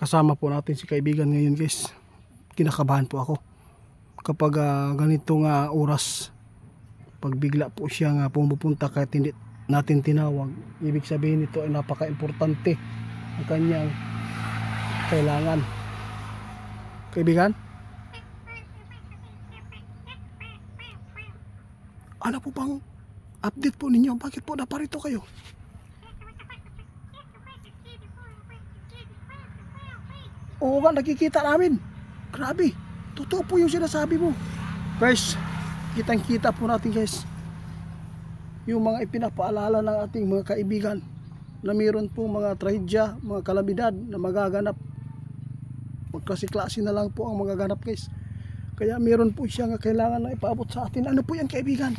kasama po natin si kaibigan ngayon guys. Kinakabahan po ako kapag ganitong oras, pag bigla po siya nga pumupunta kahit hindi natin tinawag. Ibig sabihin nito ay napaka-importante ang kanyang kailangan. Kaibigan, ano po bang update po ninyo? Bakit po naparito kayo? Oo nga, nakikita namin. Grabe, totoo po yung sinasabi mo. Guys, kitang kita po natin guys yung mga ipinapaalala ng ating mga kaibigan na mayroon po mga trahedya, mga kalamidad na magaganap. Magklase-klase na lang po ang magaganap guys. Kaya mayroon po siya nga kailangan na ipaabot sa atin. Ano po yan kaibigan?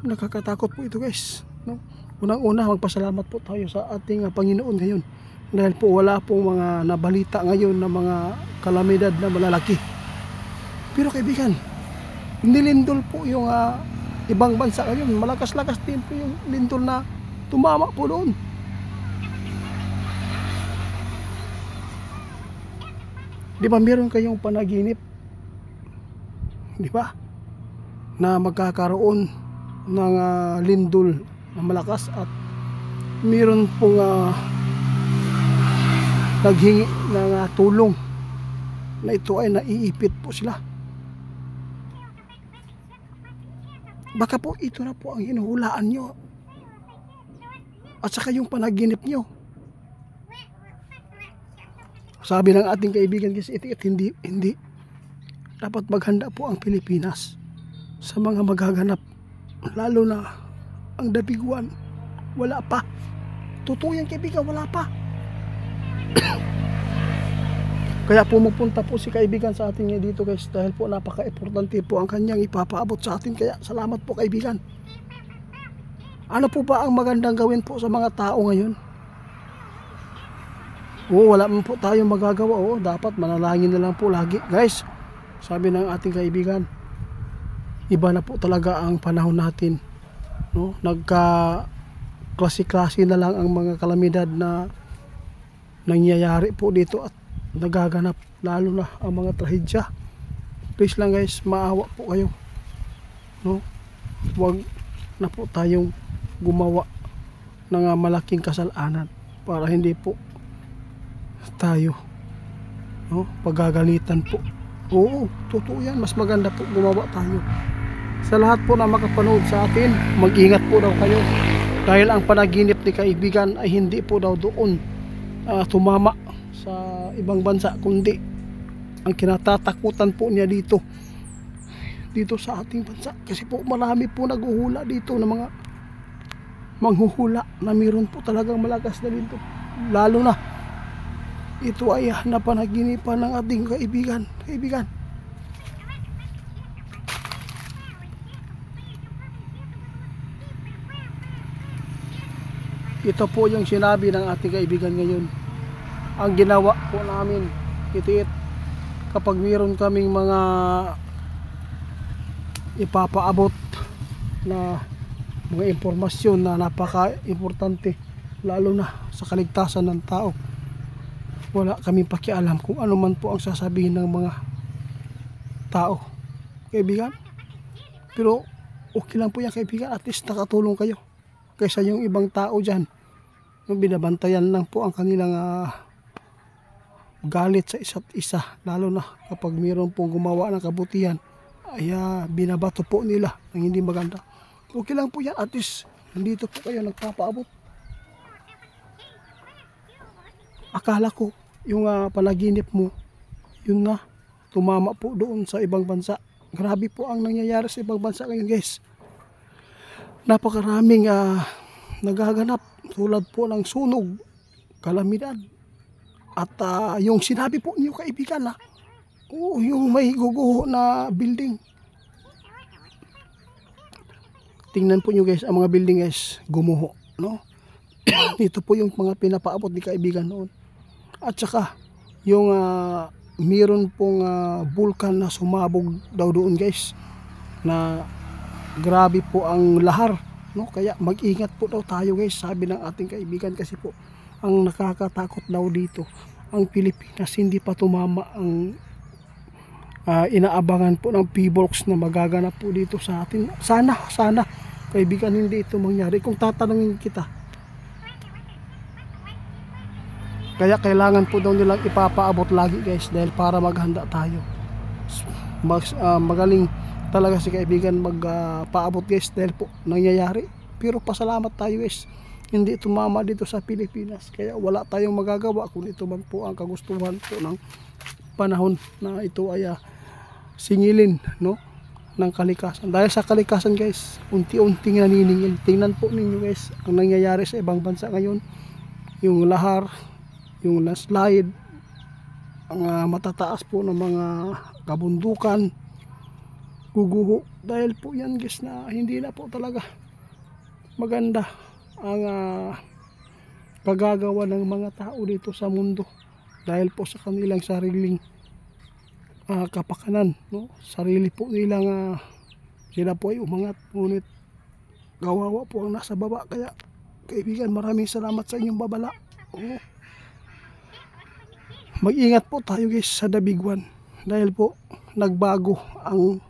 Nakakatakot po ito guys, no? Unang-una, magpasalamat po tayo sa ating Panginoon ngayon dahil po wala pong mga nabalita ngayon na mga kalamidad na malalaki. Pero kaibigan, nilindol po yung ibang bansa ngayon. Malakas-lakas din po yung lindol na tumama po doon. Di ba meron kayong panaginip? Di ba? Na magkakaroon ng lindol na malakas at meron pong naghingi ng tulong na ito ay naiipit po sila. Baka po ito na po ang hinuhulaan nyo at saka yung panaginip nyo. Sabi ng ating kaibigan kasi hindi dapat maghanda po ang Pilipinas sa mga magaganap, lalo na ang dabiguan. Wala pa. Totoo yan kaibigan, wala pa. Kaya pumupunta po si kaibigan sa atin ngayon dito guys dahil po napaka-importante po ang kanyang ipapaabot sa atin. Kaya salamat po kaibigan. Ano po ba ang magandang gawin po sa mga tao ngayon? Wala man po tayong magagawa. Dapat manalangin na lang po lagi guys. Sabi ng ating kaibigan, iba na po talaga ang panahon natin, no? Nagka-klase-klase na lang ang mga kalamidad na nangyayari po dito at nagaganap, lalo na ang mga trahedya. Please lang guys, maawa po kayo, no? Huwag na po tayong gumawa ng malaking kasalanan para hindi po tayo, no, pagagalitan po. Oo, totoo yan. Mas maganda po gumawa tayo. Sa lahat po na makapanood sa atin, mag-ingat po daw kayo dahil ang panaginip ni kaibigan ay hindi po daw doon tumama sa ibang bansa, kundi ang kinatatakutan po niya dito sa ating bansa. Kasi po marami po naghuhula dito ng mga manghuhula na mayroon po talagang malakas na dito, lalo na ito ay napanaginipan ng ating kaibigan. Ito po yung sinabi ng ating kaibigan ngayon. Ang ginawa po namin, itiit, kapag mayroon kaming mga ipapaabot na mga impormasyon na napaka-importante, lalo na sa kaligtasan ng tao, wala kaming pakialam kung ano man po ang sasabihin ng mga tao, kaibigan. Pero okay lang po yan kaibigan, at least nakatulong kayo kaysa yung ibang tao dyan yung binabantayan lang po ang kanilang galit sa isa't isa, lalo na kapag mayroon pong gumawa ng kabutihan ay binabato po nila ng hindi maganda. Okay lang po yan, at least nandito po kayo nagpapaabot. Akala ko yung panaginip mo, yun na, tumama po doon sa ibang bansa. Grabe po ang nangyayari sa ibang bansa ngayon guys. Napakaraming nagaganap tulad po ng sunog, kalamidad. At yung sinabi po niyo kaibigan yung may guguho na building. Tingnan po niyo guys, ang mga building guys, gumuho, no? Ito po yung mga pinapaabot ni kaibigan noon. At saka yung meron pong vulkan na sumabog daw doon guys, na grabe po ang lahar, no? Kaya mag-ingat po daw tayo guys, sabi ng ating kaibigan. Kasi po ang nakakatakot daw dito, ang Pilipinas hindi pa tumama ang inaabangan po ng PBOX na magaganap po dito sa atin. Sana kaibigan hindi ito mangyari. Kung tatanungin kita, kaya kailangan po daw nilang ipapaabot lagi guys, dahil para maghanda tayo. Magaling talaga si kaibigan magpaabot guys, dahil po nangyayari. Pero pasalamat tayo guys, hindi tumama dito sa Pilipinas. Kaya wala tayong magagawa kung ito man po ang kagustuhan po ng panahon na ito ay singilin, no, ng kalikasan. Dahil sa kalikasan guys, unti-unting naniningil. Tingnan po ninyo guys ang nangyayari sa ibang bansa ngayon. Yung lahar, yung landslide, ang matataas po ng mga kabundukan, guguho. Dahil po yan guys na hindi na po talaga maganda ang kagagawa ng mga tao dito sa mundo, dahil po sa kanilang sariling kapakanan, no? Sarili po nilang sila po ay umangat, ngunit kawawa po ang nasa baba. Kaya kaibigan, maraming salamat sa inyong babala. Mag-ingat po tayo guys sa The Big One, dahil po nagbago ang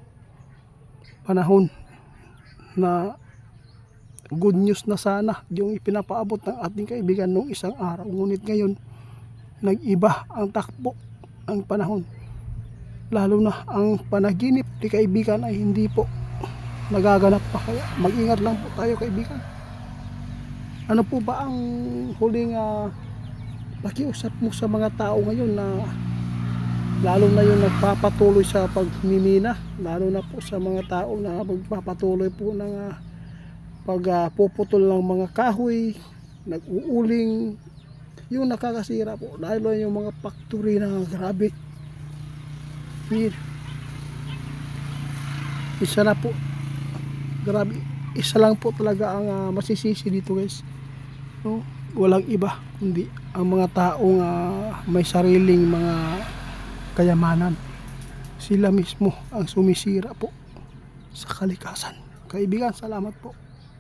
panahon na good news na sana yung ipinapaabot ng ating kaibigan nung isang araw, ngunit ngayon nag-iba ang takbo ang panahon. Lalo na ang panaginip ni kaibigan ay hindi po nagaganap pa. Kaya mag-ingat lang po tayo kaibigan. Ano po ba ang huling pakiusap mo sa mga tao ngayon, na lalo na yung nagpapatuloy sa pagmimina, lalo na po sa mga tao na magpapatuloy po ng pagpuputol ng mga kahoy, nag-uuling, yung nakakasira po, lalo yung mga factory na grabe. Isa na po, grabe, isa lang po talaga ang masisisi dito guys, no? Walang iba kundi ang mga taong may sariling mga kayamanan. Sila mismo ang sumisira po sa kalikasan. Kaibigan, salamat po.